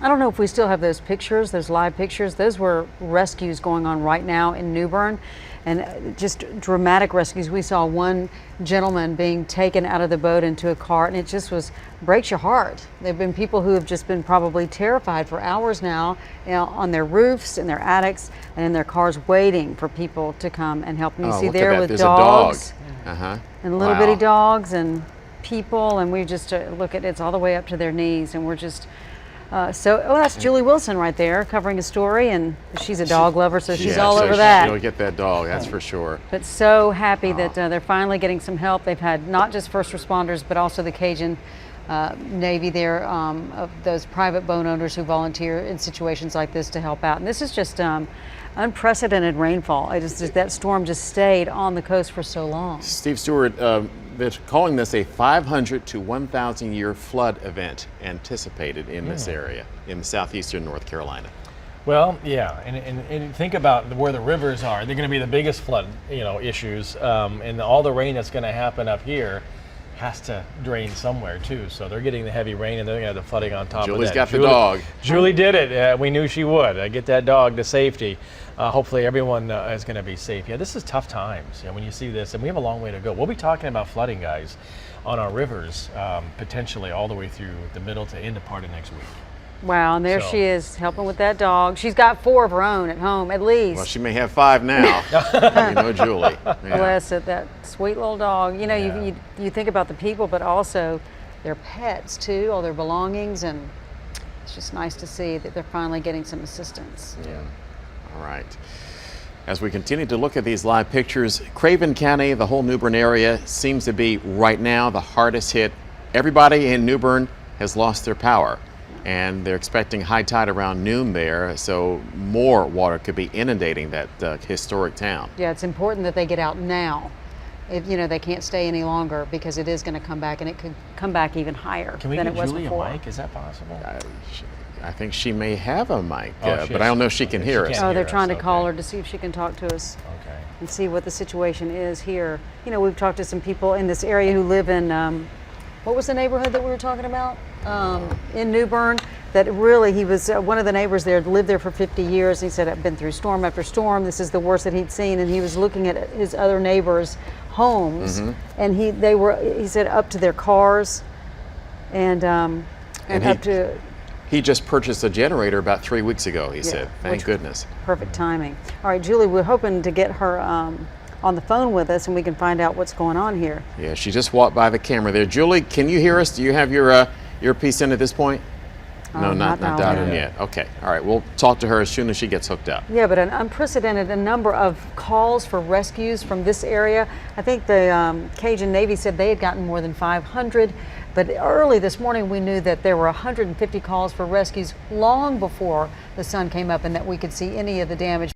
I don't know if we still have those pictures, those live pictures. Those were rescues going on right now in New Bern, and just dramatic rescues. We saw one gentleman being taken out of the boat into a cart, and it just breaks your heart. There have been people who have just been probably terrified for hours now, on their roofs, in their attics, and in their cars, waiting for people to come and help them. You see there with dogs, and little bitty dogs and people, and we just look at it's all the way up to their knees, and we're just that's Julie Wilson right there covering a story, and she's a dog lover, so she's all over that. She'll get that dog, that's for sure. But so happy that they're finally getting some help. They've had not just first responders, but also the Cajun Navy there, of those private boat owners who volunteer in situations like this to help out. And this is just unprecedented rainfall. That storm just stayed on the coast for so long. Steve Stewart, they're calling this a 500 to 1,000 year flood event anticipated in this area in southeastern North Carolina. Well, yeah, and think about where the rivers are. They're going to be the biggest flood, issues, and all the rain that's going to happen up here has to drain somewhere too. So they're getting the heavy rain, and they're going to have the flooding on top of that. Julie's got the dog. Julie did it. We knew she would. Get that dog to safety. Hopefully everyone is going to be safe. Yeah, this is tough times when you see this, and we have a long way to go. We'll be talking about flooding, guys, on our rivers, potentially all the way through the middle to end of part of next week. Wow, and there she is helping with that dog. She's got 4 of her own at home, at least. Well, she may have 5 now. Julie. Yeah. Bless it, that sweet little dog. You think about the people, but also their pets too, all their belongings, and it's just nice to see that they're finally getting some assistance. Yeah. All right. As we continue to look at these live pictures, Craven County, the whole New Bern area, seems to be right now the hardest hit. Everybody in New Bern has lost their power, and they're expecting high tide around noon there, so more water could be inundating that historic town. Yeah, it's important that they get out now. They can't stay any longer, because it is going to come back, and it could come back even higher than it was before. Can we get Julie a mic? Is that possible? I think she may have a mic, but I don't know if she can hear us. They're trying to call her to see if she can talk to us and see what the situation is here. We've talked to some people in this area who live in, what was the neighborhood that we were talking about? In New Bern, that really, he was one of the neighbors there, lived there for 50 years. He said, I've been through storm after storm. This is the worst that he'd seen. And he was looking at his other neighbors' homes, and he said up to their cars, and up to. He just purchased a generator about 3 weeks ago, he said. Thank goodness. Perfect timing. All right, Julie, we're hoping to get her on the phone with us, and we can find out what's going on here. Yeah, she just walked by the camera there. Julie, can you hear us? Do you have your earpiece in at this point? No, not dialed in yet. Okay, all right, we'll talk to her as soon as she gets hooked up. Yeah, but an unprecedented number of calls for rescues from this area. I think the Cajun Navy said they had gotten more than 500, but early this morning we knew that there were 150 calls for rescues long before the sun came up and that we could see any of the damage.